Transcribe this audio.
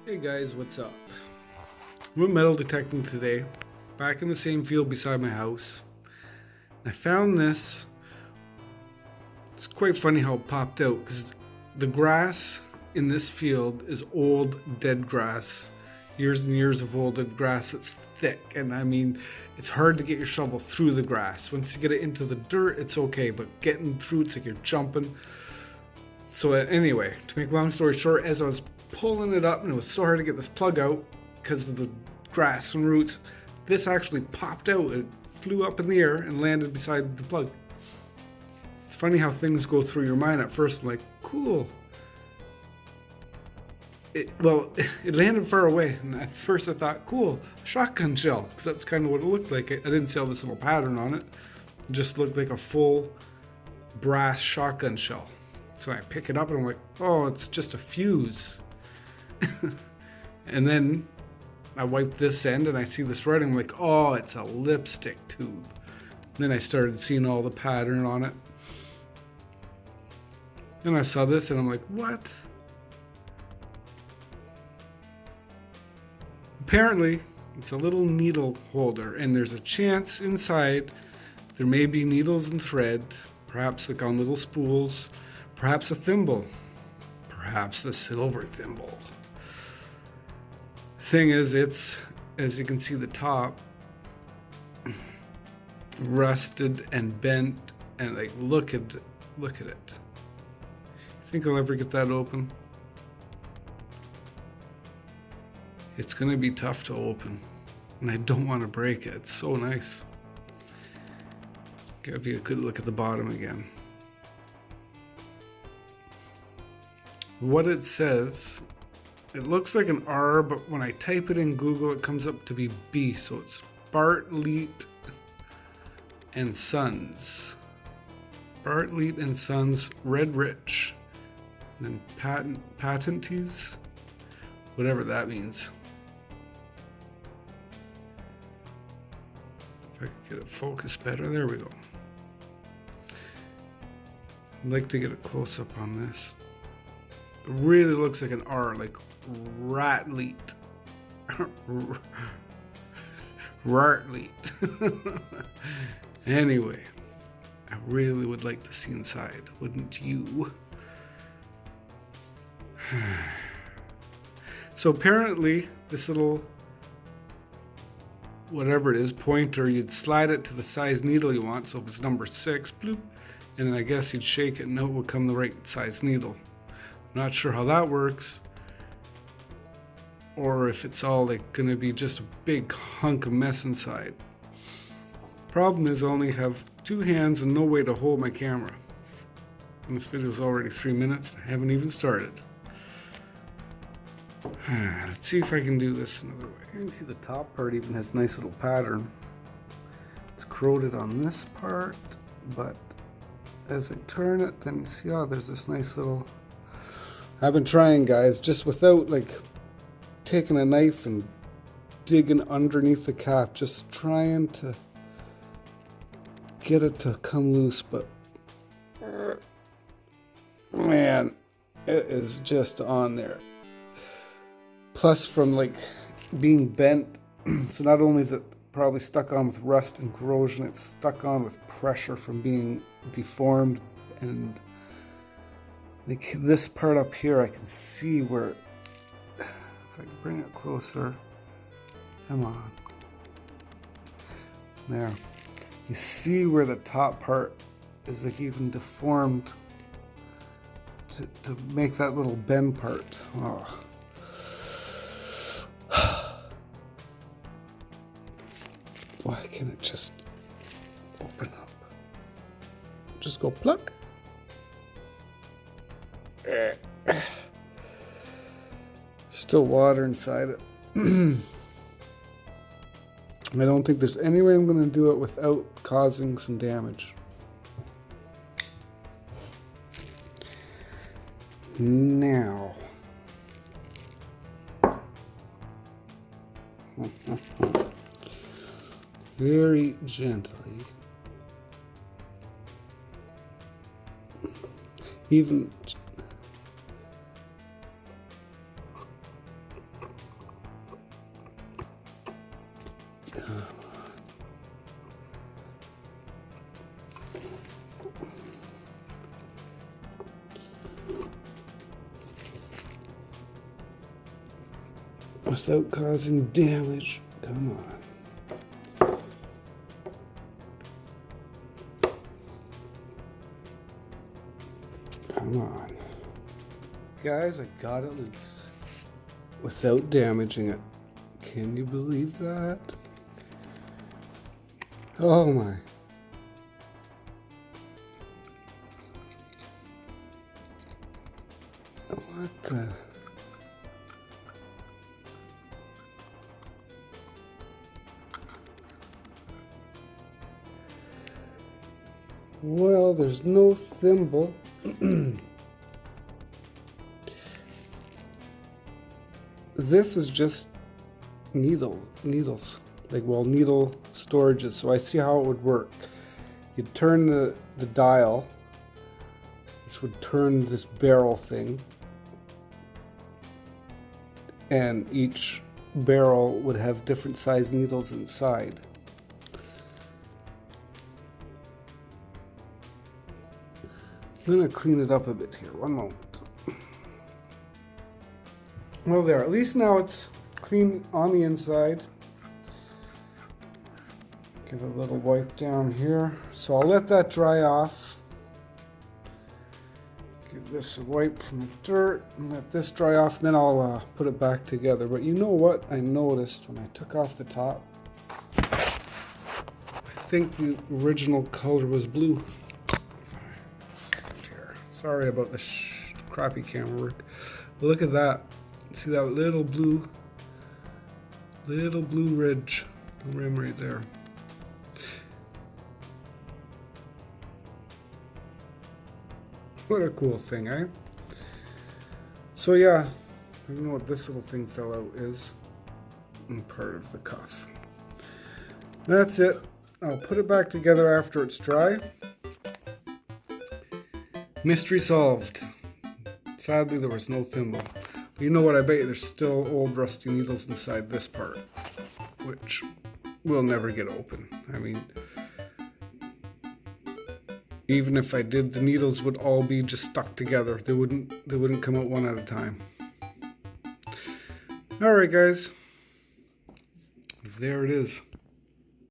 Hey guys, what's up? I'm metal detecting today, back in the same field beside my house. I found this. It's quite funny how it popped out because the grass in this field is old, dead grass. Years and years of old dead grass. It's thick, and I mean, it's hard to get your shovel through the grass. Once you get it into the dirt, it's okay, but getting through, it's like you're jumping. So anyway, to make a long story short, as I was pulling it up, and it was so hard to get this plug out because of the grass and roots, this actually popped out. It flew up in the air and landed beside the plug. It's funny how things go through your mind at first. I'm like, cool. It landed far away, and at first I thought, cool, shotgun shell, because that's kind of what it looked like. I didn't see all this little pattern on it. It just looked like a full brass shotgun shell. So I pick it up and I'm like, oh, it's just a fuse. And then I wipe this end and I see this writing. I'm like, oh, it's a lipstick tube. And then I started seeing all the pattern on it. Then I saw this and I'm like, what? Apparently, it's a little needle holder, and there's a chance inside there may be needles and thread, perhaps like on little spools, perhaps a thimble, perhaps a silver thimble. Thing is, it's, as you can see, the top rusted and bent, and like look at it. Think I'll ever get that open? It's gonna be tough to open, and I don't want to break it. It's so nice. Give you a good look at the bottom again. What it says, it looks like an R, but when I type it in Google, it comes up to be B. So it's Bartlett and Sons. Bartlett and Sons, Red Rich. And then patentees, whatever that means. If I could get it focused better, there we go. I'd like to get a close up on this. It really looks like an R, like Ratleet. Ratleet. Anyway, I really would like to see inside, wouldn't you? So apparently, this little, whatever it is, pointer, you'd slide it to the size needle you want. So if it's number 6, bloop, and then I guess you'd shake it and it would come the right size needle. I'm not sure how that works, or if it's all like gonna be just a big hunk of mess inside. Problem is, I only have 2 hands and no way to hold my camera. And this video is already 3 minutes. I haven't even started. Let's see if I can do this another way. You can see the top part even has a nice little pattern. It's corroded on this part, but as I turn it, then you see, oh, there's this nice little... I've been trying, guys, just without like taking a knife and digging underneath the cap, just trying to get it to come loose, but man, it is just on there. Plus, from like being bent, so not only is it probably stuck on with rust and corrosion, it's stuck on with pressure from being deformed. And like this part up here, I can see where, if I can bring it closer, come on, there, you see where the top part is like even deformed to make that little bend part. Oh. Why can't it just open up? Just go pluck. Still water inside it. I don't think there's any way I'm going to do it without causing some damage. Now. Very gently. Even Without causing damage. Come on. Come on. Guys, I got it loose. Without damaging it. Can you believe that? Oh my. What the? Well, there's no thimble. This is just needles, like, well, needle storages. So I see how it would work. You'd turn the dial, which would turn this barrel thing, and each barrel would have different size needles inside. I'm gonna clean it up a bit here. One moment. Well, there. At least now it's clean on the inside. Give it a little wipe down here. So I'll let that dry off. Give this a wipe from the dirt and let this dry off. And then I'll put it back together. But you know what I noticed when I took off the top? I think the original color was blue. Sorry about the crappy camera work. But look at that. See that little blue ridge rim right there. What a cool thing, eh? So yeah, I don't know what this little thing fell out is. Part of the cuff. That's it. I'll put it back together after it's dry. Mystery solved. Sadly, there was no thimble. But you know what? I bet you there's still old rusty needles inside this part, which will never get open. I mean, even if I did, the needles would all be just stuck together. They wouldn't come out one at a time. All right, guys. There it is.